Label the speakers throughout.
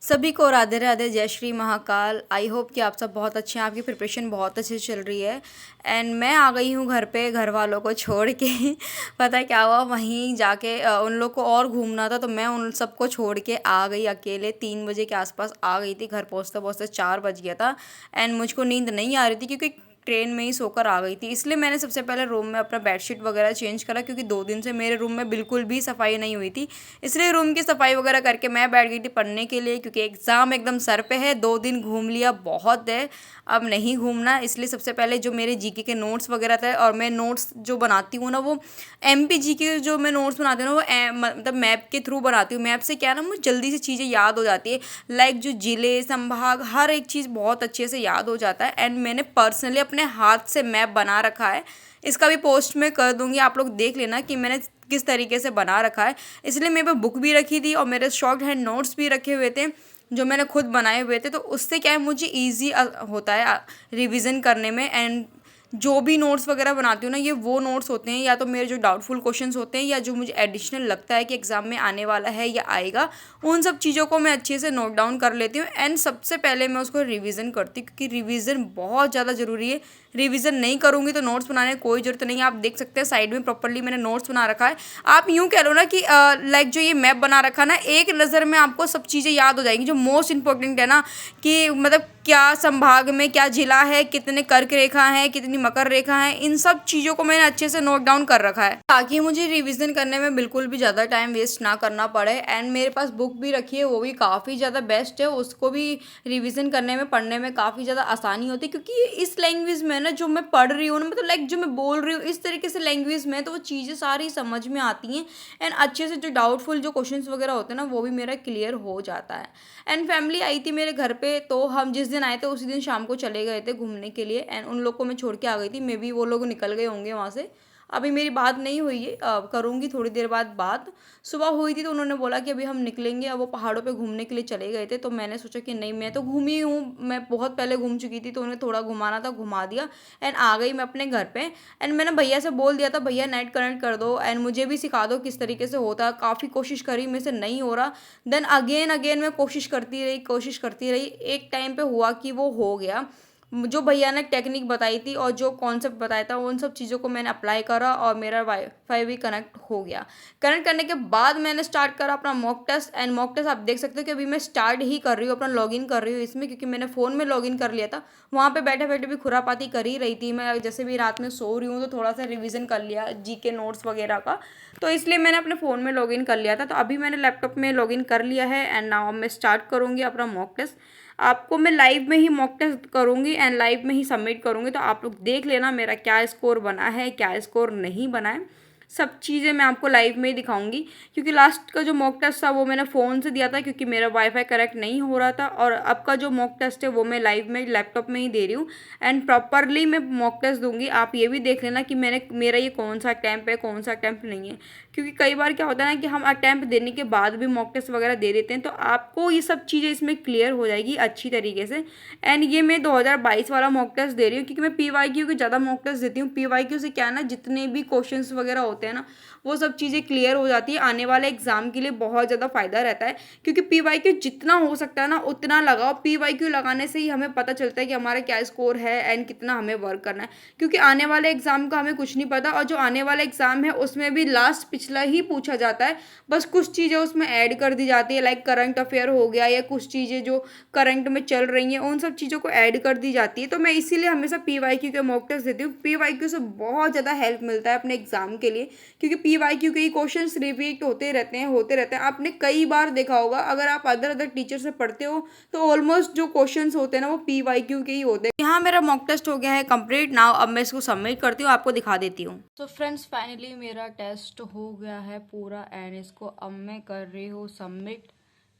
Speaker 1: सभी को राधे राधे, जय श्री महाकाल। आई होप कि आप सब बहुत अच्छे हैं, आपकी प्रिपरेशन बहुत अच्छे से चल रही है। एंड मैं आ गई हूँ घर पे घर वालों को छोड़ के पता है क्या हुआ, वहीं जाके उन लोग को और घूमना था, तो मैं उन सबको छोड़ के आ गई अकेले। 3 बजे के आसपास आ गई थी घर, पहुँचते पहुँचते 4 बज गया था। एंड मुझको नींद नहीं आ रही थी क्योंकि ट्रेन में ही सोकर आ गई थी। इसलिए मैंने सबसे पहले रूम में अपना बेडशीट वगैरह चेंज करा, क्योंकि 2 दिन से मेरे रूम में बिल्कुल भी सफाई नहीं हुई थी। इसलिए रूम की सफाई वगैरह करके मैं बैठ गई थी पढ़ने के लिए, क्योंकि एग्ज़ाम एकदम सर पे है। 2 दिन घूम लिया, बहुत है, अब नहीं घूमना। इसलिए सबसे पहले जो मेरे जीके के नोट्स वगैरह थे, और मैं नोट्स जो बनाती हूँ ना, वो एमपी जीके जो मैं नोट्स बनाती हूँ ना, वो मतलब मैप के थ्रू बनाती हूँ। मैप से क्या है ना, मुझे जल्दी से चीज़ें याद हो जाती है। लाइक जो ज़िले संभाग हर एक चीज़ बहुत अच्छे से याद हो जाता है। एंड मैंने पर्सनली अपने हाथ से मैप बना रखा है। इसका भी पोस्ट मैं कर दूंगी, आप लोग देख लेना कि मैंने किस तरीके से बना रखा है। इसलिए मेरे पे बुक भी रखी थी और मेरे शॉर्ट हैंड नोट्स भी रखे हुए थे जो मैंने खुद बनाए हुए थे। तो उससे क्या है, मुझे ईजी होता है रिवीजन करने में। एंड जो भी नोट्स वगैरह बनाती हूँ ना, ये वो नोट्स होते हैं या तो मेरे जो डाउटफुल क्वेश्चंस होते हैं, या जो मुझे एडिशनल लगता है कि एग्ज़ाम में आने वाला है या आएगा, उन सब चीज़ों को मैं अच्छे से नोट डाउन कर लेती हूँ। एंड सबसे पहले मैं उसको रिवीजन करती हूँ, क्योंकि रिवीजन बहुत ज़्यादा ज़रूरी है। रिवीजन नहीं करूँगी तो नोट्स बनाने की कोई ज़रूरत नहीं है। आप देख सकते हैं साइड में प्रॉपर्ली मैंने नोट्स बना रखा है। आप यूँ कह लो ना कि लाइक जो ये मैप बना रखा ना, एक नज़र में आपको सब चीज़ें याद हो जाएंगी। जो मोस्ट इंपॉर्टेंट है ना, कि मतलब क्या संभाग में क्या जिला है, कितने कर्क रेखा हैं, कितनी मकर रेखा हैं, इन सब चीज़ों को मैंने अच्छे से नोट डाउन कर रखा है, ताकि मुझे रिवीजन करने में बिल्कुल भी ज़्यादा टाइम वेस्ट ना करना पड़े। एंड मेरे पास बुक भी रखी है, वो भी काफ़ी ज़्यादा बेस्ट है। उसको भी रिवीजन करने में, पढ़ने में काफ़ी ज़्यादा आसानी होती है, क्योंकि इस लैंग्वेज में ना जो मैं पढ़ रही हूँ ना, मतलब लाइक जो मैं बोल रही हूँ इस तरीके से लैंग्वेज में, तो वो चीज़ें सारी समझ में आती हैं। एंड अच्छे से जो डाउटफुल जो क्वेश्चंस वगैरह होते हैं ना, वो भी मेरा क्लियर हो जाता है। एंड फैमिली आई थी मेरे घर पे, तो हम जिस दिन आए थे उसी दिन शाम को चले गए थे घूमने के लिए। एंड उन लोग को मैं छोड़ के आ गई थी, मे बी वो लोग निकल गए होंगे वहाँ से। अभी मेरी बात नहीं हुई है, करूँगी थोड़ी देर बाद बात। सुबह हुई थी तो उन्होंने बोला कि अभी हम निकलेंगे, अब वो पहाड़ों पे घूमने के लिए चले गए थे। तो मैंने सोचा कि नहीं, मैं तो घूमी हूँ, मैं बहुत पहले घूम चुकी थी, तो उन्हें थोड़ा घुमाना था, घुमा दिया। एंड आ गई मैं अपने घर पे। एंड मैंने भैया से बोल दिया था, भैया नेट कनेक्ट कर दो एंड मुझे भी सिखा दो किस तरीके से होता है। काफ़ी कोशिश करी, मेरे से नहीं हो रहा। देन अगेन अगेन मैं कोशिश करती रही, कोशिश करती रही। एक टाइम पे हुआ कि वो हो गया। जो भैया ने टेक्निक बताई थी और जो कॉन्सेप्ट बताया था, उन सब चीज़ों को मैंने अप्लाई करा और मेरा वाईफाई भी कनेक्ट हो गया। कनेक्ट करने के बाद मैंने स्टार्ट करा अपना mock test. And mock test आप देख सकते हो कि अभी मैं स्टार्ट ही कर रही हूँ, अपना लॉगिन कर रही हूँ इसमें, क्योंकि मैंने फ़ोन में लॉगिन कर लिया था। वहाँ पे बैठे बैठे भी खुरापाती कर ही रही थी मैं, जैसे भी रात में सो रही हूँ तो थोड़ा सा रिविज़न कर लिया जी के नोट्स वगैरह का। तो इसलिए मैंने अपने फ़ोन में लॉगिन कर लिया था। तो अभी मैंने लैपटॉप में लॉगिन कर लिया है। एंड नाउ मैं स्टार्ट करूँगी अपना मॉक टेस्ट। आपको मैं लाइव में ही मॉक टेस्ट करूँगी एंड लाइव में ही सबमिट करूँगी, तो आप लोग देख लेना मेरा क्या स्कोर बना है, क्या स्कोर नहीं बना है। सब चीज़ें मैं आपको लाइव में ही दिखाऊंगी, क्योंकि लास्ट का जो मॉक टेस्ट था वो मैंने फ़ोन से दिया था, क्योंकि मेरा वाईफाई कनेक्ट नहीं हो रहा था। और अब का जो मॉक टेस्ट है वो मैं लाइव में लैपटॉप में ही दे रही हूँ। एंड प्रॉपरली मैं मॉक टेस्ट दूंगी। आप ये भी देख लेना कि मेरा ये कौन सा अटैम्प्ट है, कौन सा अटैम्प्ट नहीं है। क्योंकि कई बार क्या होता है ना कि हम अटैम्प्ट देने के बाद भी मॉक टेस्ट वगैरह दे देते हैं, तो आपको ये सब चीज़ें इसमें क्लियर हो जाएगी अच्छी तरीके से। एंड ये मैं 2022 वाला मॉक टेस्ट दे रही हूँ, क्योंकि मैं पीवाईक्यू के ज़्यादा मॉक टेस्ट देती हूँ। पीवाईक्यू से क्या है ना, जितने भी क्वेश्चंस वगैरह होते हैं ना, वो सब चीज़ें क्लियर हो जाती है। आने वाले एग्जाम के लिए बहुत ज़्यादा फायदा रहता है, क्योंकि पीवाईक्यू जितना हो सकता है ना उतना लगाओ। पीवाईक्यू लगाने से ही हमें पता चलता है कि हमारा क्या स्कोर है एंड कितना हमें वर्क करना है। क्योंकि आने वाले एग्जाम का हमें कुछ नहीं पता, और जो आने वाला एग्जाम है उसमें भी लास्ट पिछला ही पूछा जाता है। बस कुछ चीज़ें उसमें ऐड कर दी जाती है, लाइक करंट अफेयर हो गया, या कुछ चीज़ें जो करंट में चल रही हैं उन सब चीज़ों को ऐड कर दी जाती है। तो मैं इसीलिए हमेशा पीवाईक्यू के मॉक टेस्ट देती हूँ। पीवाईक्यू से बहुत ज़्यादा हेल्प मिलता है अपने एग्जाम के लिए, क्योंकि पीवाईक्यू के ही क्वेश्चंस रिपीट होते रहते हैं, होते रहते हैं। आपने कई बार देखा होगा, अगर आप अदर अदर टीचर से पढ़ते हो तो ऑलमोस्ट जो क्वेश्चंस होते हैं ना वो पीवाईक्यू के ही होते हैं। यहाँ मेरा मॉक टेस्ट हो गया है कंप्लीट। नाउ अब मैं इसको सबमिट करती हूँ, आपको दिखा देती हूँ। तो फ्रेंड्स फाइनली मेरा टेस्ट हो गया है पूरा, एंड इसको अब मैं कर रही हूँ सबमिट।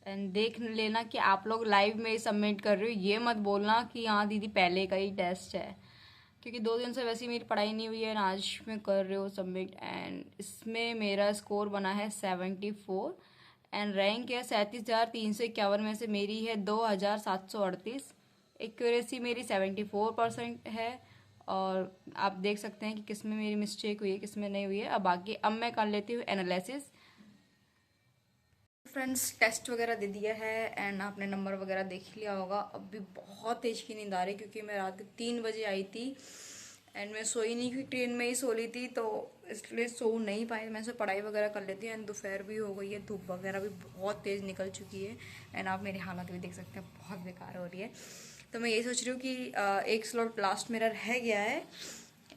Speaker 1: एंड देख लेना कि आप लोग लाइव में ही सबमिट कर रहे हो, ये मत बोलना कि हाँ दीदी पहले का ही टेस्ट है, क्योंकि 2 दिन से वैसे ही मेरी पढ़ाई नहीं हुई है। आज मैं कर रही हूँ सबमिट। एंड इसमें मेरा स्कोर बना है 74। एंड रैंक है 37,351 में से मेरी है 2,738। एक्यूरेसी मेरी 74% है। और आप देख सकते हैं कि किस में मेरी मिस्टेक हुई है, किस में नहीं हुई है। अब बाकी अब मैं कर लेती हूँ एनालिसिस। फ्रेंड्स टेस्ट वगैरह दे दिया है एंड आपने नंबर वगैरह देख लिया होगा। अब भी बहुत तेज़ की नींद आ रही क्योंकि मैं रात के 3 बजे आई थी एंड मैं सोई नहीं क्योंकि ट्रेन में ही सो ली थी, तो इसलिए सो नहीं पाई। मैं से पढ़ाई वगैरह कर लेती हूँ एंड दोपहर भी हो गई है, धूप वगैरह भी बहुत तेज़ निकल चुकी है एंड आप मेरी हालत भी देख सकते हैं, बहुत बेकार हो रही है। तो मैं यही सोच रही हूँ कि एक स्लॉट लास्ट मेरा रह गया है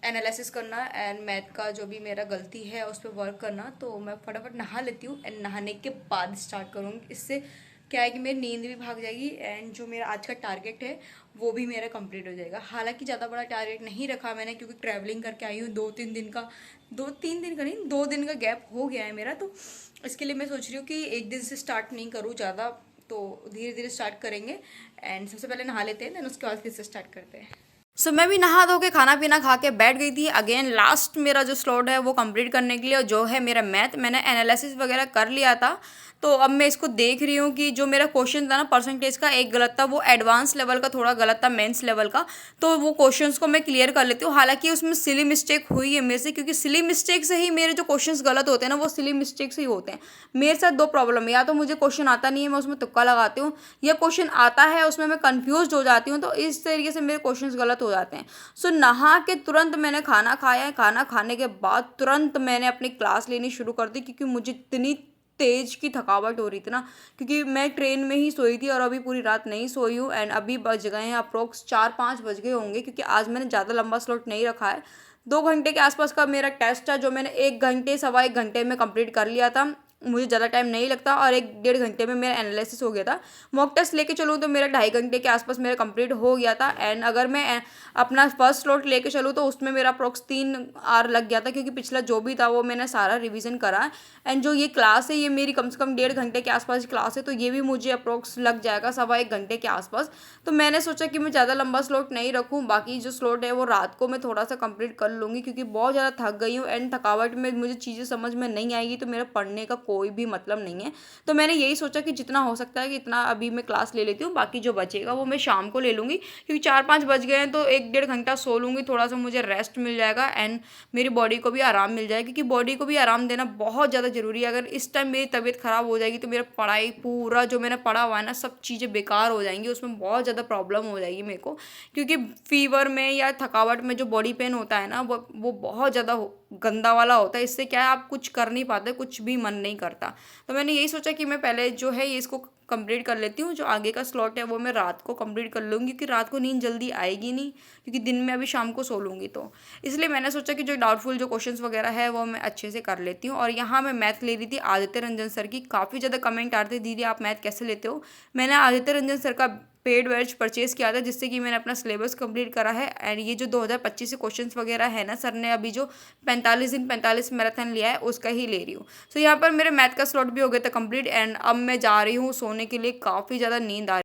Speaker 1: एनालिसिस करना एंड मैथ का जो भी मेरा गलती है उस पर वर्क करना, तो मैं फटाफट नहा लेती हूँ एंड नहाने के बाद स्टार्ट करूँगी। इससे क्या है कि मेरी नींद भी भाग जाएगी एंड जो मेरा आज का टारगेट है वो भी मेरा कंप्लीट हो जाएगा। हालांकि ज़्यादा बड़ा टारगेट नहीं रखा मैंने क्योंकि ट्रैवलिंग करके आई हूँ 2-3 दिन का नहीं, 2 दिन का गैप हो गया है मेरा, तो इसके लिए मैं सोच रही हूँ कि एक दिन से स्टार्ट नहीं करूँ ज़्यादा, तो धीरे धीरे स्टार्ट करेंगे एंड सबसे पहले नहा लेते हैं देन उसके बाद फिर से स्टार्ट करते हैं। सो मैं भी नहा धो के खाना पीना खा के बैठ गई थी। अगेन लास्ट मेरा जो स्लॉट है वो कंप्लीट करने के लिए, जो है मेरा मैथ, मैंने एनालिसिस वगैरह कर लिया था। तो अब मैं इसको देख रही हूँ कि जो मेरा क्वेश्चन था ना परसेंटेज का, एक गलत था, वो एडवांस लेवल का थोड़ा गलत था, मेंस लेवल का, तो वो क्वेश्चंस को मैं क्लियर कर लेती हूँ। हालांकि उसमें सिली मिस्टेक हुई है मेरे से, क्योंकि सिली मिस्टेक से ही मेरे जो क्वेश्चंस गलत होते हैं ना वो सिली मिस्टेक से ही होते हैं। मेरे साथ 2 प्रॉब्लम है, या तो मुझे क्वेश्चन आता नहीं है मैं उसमें तुक्का लगाती हूँ, या क्वेश्चन आता है उसमें मैं कन्फ्यूज हो जाती हूँ, तो इस तरीके से मेरे क्वेश्चन गलत हो जाते हैं। सो नहा के तुरंत मैंने खाना खाया है, खाना खाने के बाद तुरंत मैंने अपनी क्लास लेनी शुरू कर दी क्योंकि मुझे इतनी तेज की थकावट हो रही थी ना, क्योंकि मैं ट्रेन में ही सोई थी और अभी पूरी रात नहीं सोई हूँ एंड अभी बज गए हैं अप्रोक्स 4-5 बज गए होंगे, क्योंकि आज मैंने ज़्यादा लंबा स्लॉट नहीं रखा है। 2 घंटे के आसपास का मेरा टेस्ट है जो मैंने 1 घंटे 1.25 घंटे में कंप्लीट कर लिया था। मुझे ज़्यादा टाइम नहीं लगता और 1-1.5 घंटे में मेरा एनालिसिस हो गया था। मॉक टेस्ट लेके चलूँ तो मेरा 2.5 घंटे के आसपास मेरा कंप्लीट हो गया था एंड अगर मैं अपना फर्स्ट स्लॉट लेके चलूँ तो उसमें मेरा अप्रोक्स 3 आवर लग गया था, क्योंकि पिछला जो भी था वो मैंने सारा रिवीजन करा एंड जो ये क्लास है ये मेरी कम से कम 1.5 घंटे के आसपास क्लास है, तो ये भी मुझे अप्रोक्स लग जाएगा 1.25 घंटे के आसपास। तो मैंने सोचा कि मैं ज़्यादा लंबा स्लॉट नहीं रखूँ, बाकी जो स्लॉट है वो रात को मैं थोड़ा सा कंप्लीट कर लूँगी क्योंकि बहुत ज़्यादा थक गई हूँ एंड थकावट में मुझे चीज़ें समझ में नहीं आएगी तो मेरा पढ़ने का कोई भी मतलब नहीं है। तो मैंने यही सोचा कि जितना हो सकता है कि इतना अभी मैं क्लास ले लेती हूँ, बाकी जो बचेगा वो मैं शाम को ले लूँगी, क्योंकि 4-5 बज गए हैं तो 1-1.5 घंटा सो लूँगी, थोड़ा सा मुझे रेस्ट मिल जाएगा एंड मेरी बॉडी को भी आराम मिल जाएगा, क्योंकि बॉडी को भी आराम देना बहुत ज़्यादा ज़रूरी है। अगर इस टाइम मेरी तबीयत ख़राब हो जाएगी तो मेरा पढ़ाई पूरा जो मैंने पढ़ा हुआ है ना सब चीज़ें बेकार हो जाएंगी, उसमें बहुत ज़्यादा प्रॉब्लम हो जाएगी मेरे को, क्योंकि फीवर में या थकावट में जो बॉडी पेन होता है ना वो बहुत ज़्यादा गंदा वाला होता है। इससे क्या है आप कुछ कर नहीं पाते, कुछ भी मन नहीं करता। तो मैंने यही सोचा कि मैं पहले जो है ये इसको कंप्लीट कर लेती हूँ, जो आगे का स्लॉट है वो मैं रात को कंप्लीट कर लूँगी, क्योंकि रात को नींद जल्दी आएगी नहीं, क्योंकि दिन में अभी शाम को सो लूँगी, तो इसलिए मैंने सोचा कि जो डाउटफुल जो क्वेश्चंस वगैरह है वो मैं अच्छे से कर लेती हूँ। और यहाँ मैं मैथ ले रही थी आदित्य रंजन सर की, काफ़ी ज़्यादा कमेंट आते थे दीदी आप मैथ कैसे लेते हो। मैंने आदित्य रंजन सर का पेड बैच परचेज़ किया था जिससे कि मैंने अपना सिलेबस कंप्लीट करा है एंड ये जो 2025 से क्वेश्चंस वगैरह है ना, सर ने अभी जो 45 दिन 45 मैराथन लिया है उसका ही ले रही हूँ। सो यहाँ पर मेरे मैथ का स्लॉट भी हो गया था कंप्लीट एंड अब मैं जा रही हूँ सोने के लिए, काफ़ी ज़्यादा नींद आ रही है।